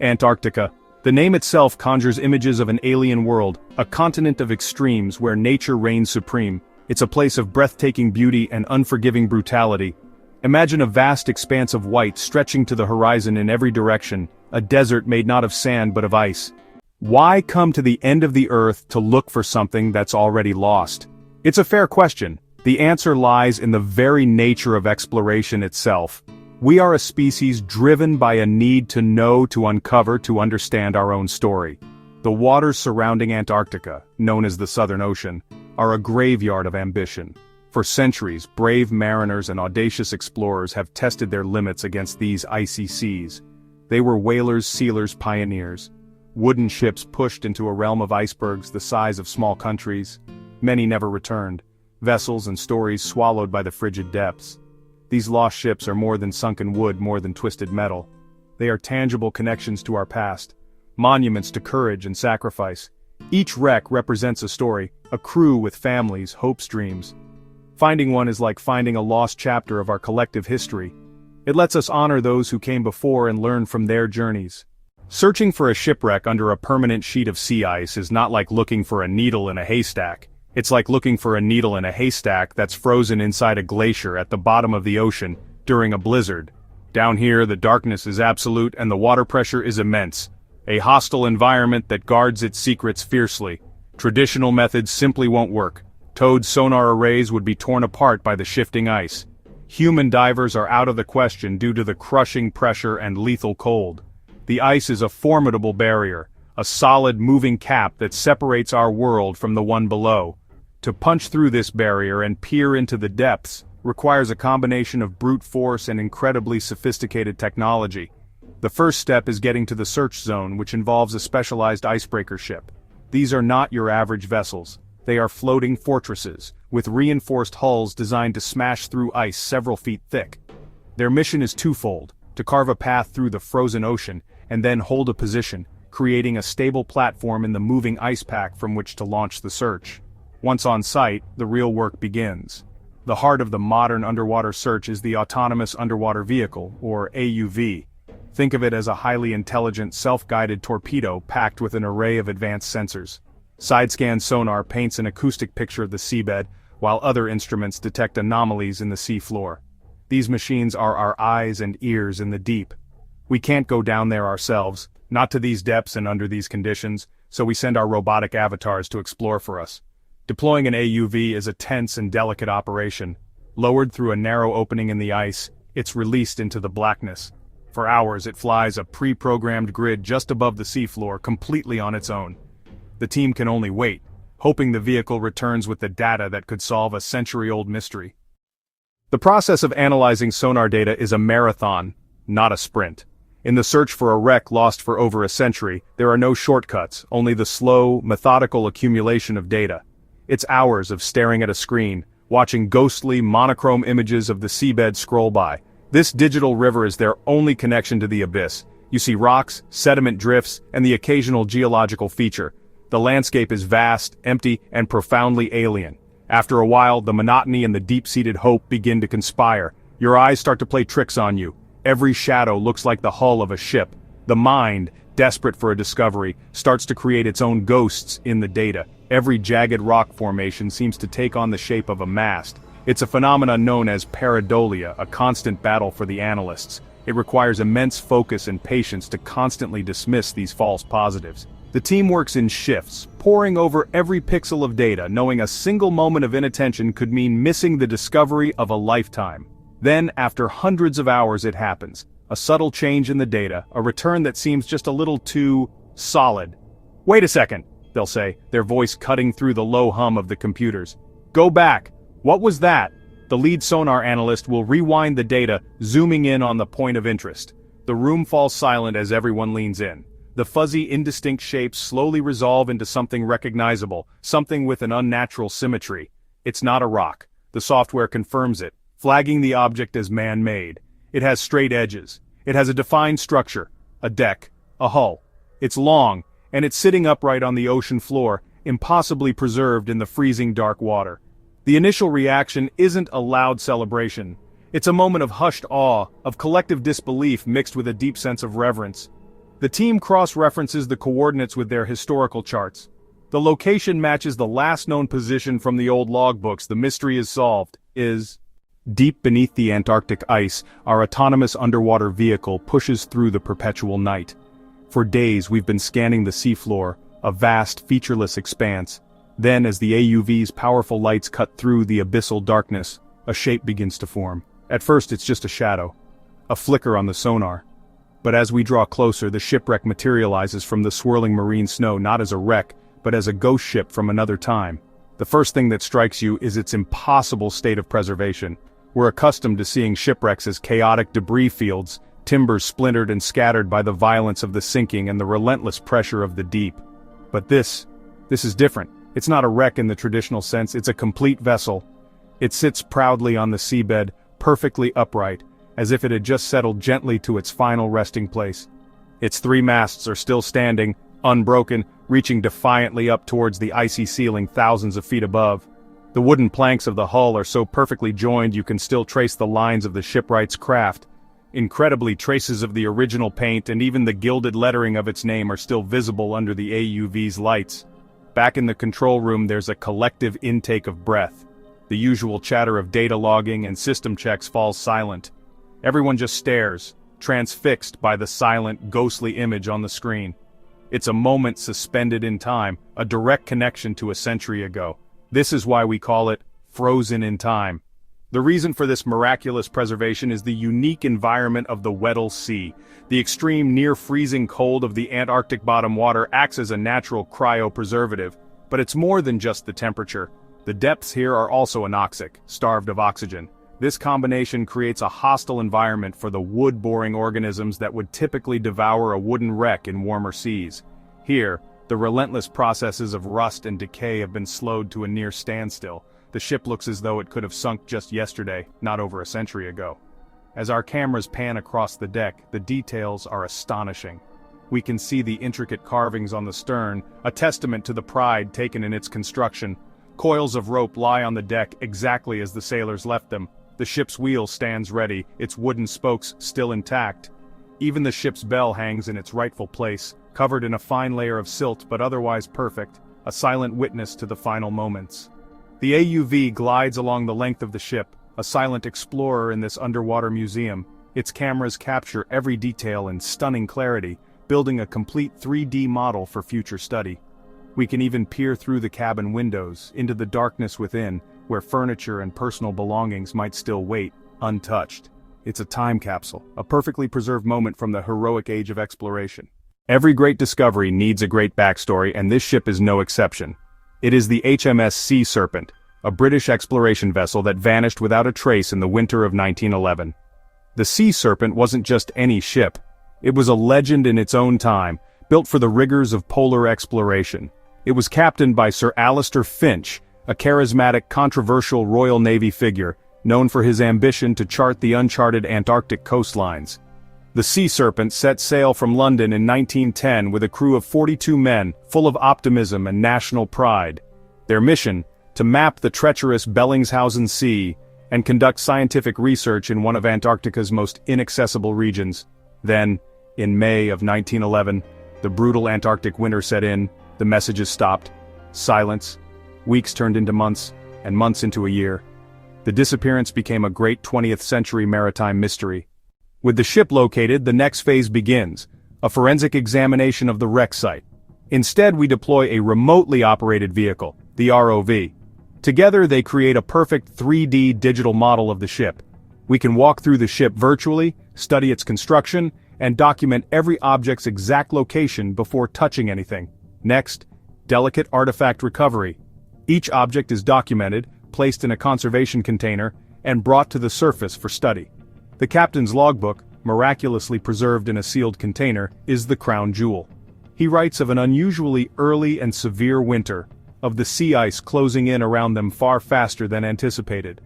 Antarctica. The name itself conjures images of an alien world, a continent of extremes where nature reigns supreme. It's a place of breathtaking beauty and unforgiving brutality. Imagine a vast expanse of white stretching to the horizon in every direction, a desert made not of sand but of ice. Why come to the end of the earth to look for something that's already lost? It's a fair question. The answer lies in the very nature of exploration itself. We are a species driven by a need to know, to uncover, to understand our own story. The waters surrounding Antarctica, known as the Southern Ocean, are a graveyard of ambition. For centuries, brave mariners and audacious explorers have tested their limits against these icy seas. They were whalers, sealers, pioneers. Wooden ships pushed into a realm of icebergs the size of small countries. Many never returned. Vessels and stories swallowed by the frigid depths. These lost ships are more than sunken wood, more than twisted metal. They are tangible connections to our past, monuments to courage and sacrifice. Each wreck represents a story, a crew with families, hopes, dreams. Finding one is like finding a lost chapter of our collective history. It lets us honor those who came before and learn from their journeys. Searching for a shipwreck under a permanent sheet of sea ice is not like looking for a needle in a haystack. It's like looking for a needle in a haystack that's frozen inside a glacier at the bottom of the ocean during a blizzard. Down here, the darkness is absolute and the water pressure is immense. A hostile environment that guards its secrets fiercely. Traditional methods simply won't work. Towed sonar arrays would be torn apart by the shifting ice. Human divers are out of the question due to the crushing pressure and lethal cold. The ice is a formidable barrier, a solid moving cap that separates our world from the one below. To punch through this barrier and peer into the depths requires a combination of brute force and incredibly sophisticated technology. The first step is getting to the search zone, which involves a specialized icebreaker ship. These are not your average vessels. They are floating fortresses, with reinforced hulls designed to smash through ice several feet thick. Their mission is twofold: to carve a path through the frozen ocean, and then hold a position, creating a stable platform in the moving ice pack from which to launch the search. Once on site, the real work begins. The heart of the modern underwater search is the Autonomous Underwater Vehicle, or AUV. Think of it as a highly intelligent, self-guided torpedo packed with an array of advanced sensors. Side-scan sonar paints an acoustic picture of the seabed, while other instruments detect anomalies in the sea floor. These machines are our eyes and ears in the deep. We can't go down there ourselves, not to these depths and under these conditions, so we send our robotic avatars to explore for us. Deploying an AUV is a tense and delicate operation. Lowered through a narrow opening in the ice, it's released into the blackness. For hours it flies a pre-programmed grid just above the seafloor, completely on its own. The team can only wait, hoping the vehicle returns with the data that could solve a century-old mystery. The process of analyzing sonar data is a marathon, not a sprint. In the search for a wreck lost for over a century, there are no shortcuts, only the slow, methodical accumulation of data. It's hours of staring at a screen, watching ghostly, monochrome images of the seabed scroll by. This digital river is their only connection to the abyss. You see rocks, sediment drifts, and the occasional geological feature. The landscape is vast, empty, and profoundly alien. After a while, the monotony and the deep-seated hope begin to conspire. Your eyes start to play tricks on you. Every shadow looks like the hull of a ship. The mind, desperate for a discovery, starts to create its own ghosts in the data. Every jagged rock formation seems to take on the shape of a mast. It's a phenomenon known as pareidolia, a constant battle for the analysts. It requires immense focus and patience to constantly dismiss these false positives. The team works in shifts, poring over every pixel of data, knowing a single moment of inattention could mean missing the discovery of a lifetime. Then, after hundreds of hours, it happens. A subtle change in the data, a return that seems just a little too solid. "Wait a second," they'll say, their voice cutting through the low hum of the computers. "Go back. What was that?" The lead sonar analyst will rewind the data, zooming in on the point of interest. The room falls silent as everyone leans in. The fuzzy, indistinct shapes slowly resolve into something recognizable, something with an unnatural symmetry. It's not a rock. The software confirms it, flagging the object as man-made. It has straight edges. It has a defined structure, a deck, a hull. It's long, and it's sitting upright on the ocean floor, impossibly preserved in the freezing dark water. The initial reaction isn't a loud celebration. It's a moment of hushed awe, of collective disbelief mixed with a deep sense of reverence. The team cross-references the coordinates with their historical charts. The location matches the last known position from the old logbooks. The mystery is solved. Deep beneath the Antarctic ice, our autonomous underwater vehicle pushes through the perpetual night. For days we've been scanning the seafloor, a vast, featureless expanse. Then, as the AUV's powerful lights cut through the abyssal darkness, a shape begins to form. At first it's just a shadow, a flicker on the sonar. But as we draw closer, the shipwreck materializes from the swirling marine snow not as a wreck, but as a ghost ship from another time. The first thing that strikes you is its impossible state of preservation. We're accustomed to seeing shipwrecks as chaotic debris fields, timbers splintered and scattered by the violence of the sinking and the relentless pressure of the deep. But this is different. It's not a wreck in the traditional sense, it's a complete vessel. It sits proudly on the seabed, perfectly upright, as if it had just settled gently to its final resting place. Its 3 masts are still standing, unbroken, reaching defiantly up towards the icy ceiling thousands of feet above. The wooden planks of the hull are so perfectly joined you can still trace the lines of the shipwright's craft. Incredibly, traces of the original paint and even the gilded lettering of its name are still visible under the AUV's lights. Back in the control room there's a collective intake of breath. The usual chatter of data logging and system checks falls silent. Everyone just stares, transfixed by the silent, ghostly image on the screen. It's a moment suspended in time, a direct connection to a century ago. This is why we call it frozen in time. The reason for this miraculous preservation is the unique environment of the Weddell Sea. The extreme near-freezing cold of the Antarctic bottom water acts as a natural cryopreservative, but it's more than just the temperature. The depths here are also anoxic, starved of oxygen. This combination creates a hostile environment for the wood-boring organisms that would typically devour a wooden wreck in warmer seas. Here, the relentless processes of rust and decay have been slowed to a near standstill. The ship looks as though it could have sunk just yesterday, not over a century ago. As our cameras pan across the deck, the details are astonishing. We can see the intricate carvings on the stern, a testament to the pride taken in its construction. Coils of rope lie on the deck exactly as the sailors left them. The ship's wheel stands ready, its wooden spokes still intact. Even the ship's bell hangs in its rightful place, covered in a fine layer of silt but otherwise perfect, a silent witness to the final moments. The AUV glides along the length of the ship, a silent explorer in this underwater museum. Its cameras capture every detail in stunning clarity, building a complete 3D model for future study. We can even peer through the cabin windows, into the darkness within, where furniture and personal belongings might still wait, untouched. It's a time capsule, a perfectly preserved moment from the heroic age of exploration. Every great discovery needs a great backstory, and this ship is no exception. It is the HMS Sea Serpent, a British exploration vessel that vanished without a trace in the winter of 1911. The Sea Serpent wasn't just any ship. It was a legend in its own time, built for the rigors of polar exploration. It was captained by Sir Alistair Finch, a charismatic, controversial Royal Navy figure, known for his ambition to chart the uncharted Antarctic coastlines. The Sea Serpent set sail from London in 1910 with a crew of 42 men, full of optimism and national pride. Their mission, to map the treacherous Bellingshausen Sea and conduct scientific research in one of Antarctica's most inaccessible regions. Then, in May of 1911, the brutal Antarctic winter set in, the messages stopped. Silence. Weeks turned into months, and months into a year. The disappearance became a great 20th century maritime mystery. With the ship located, the next phase begins, a forensic examination of the wreck site. Instead, we deploy a remotely operated vehicle, the ROV. Together they create a perfect 3D digital model of the ship. We can walk through the ship virtually, study its construction, and document every object's exact location before touching anything. Next, delicate artifact recovery. Each object is documented, placed in a conservation container, and brought to the surface for study. The captain's logbook, miraculously preserved in a sealed container, is the crown jewel. He writes of an unusually early and severe winter, of the sea ice closing in around them far faster than anticipated.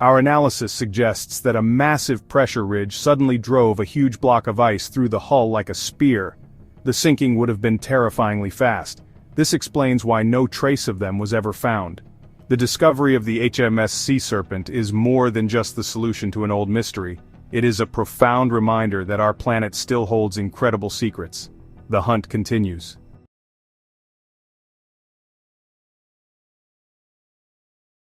Our analysis suggests that a massive pressure ridge suddenly drove a huge block of ice through the hull like a spear. The sinking would have been terrifyingly fast. This explains why no trace of them was ever found. The discovery of the HMS Sea Serpent is more than just the solution to an old mystery. It is a profound reminder that our planet still holds incredible secrets. The hunt continues.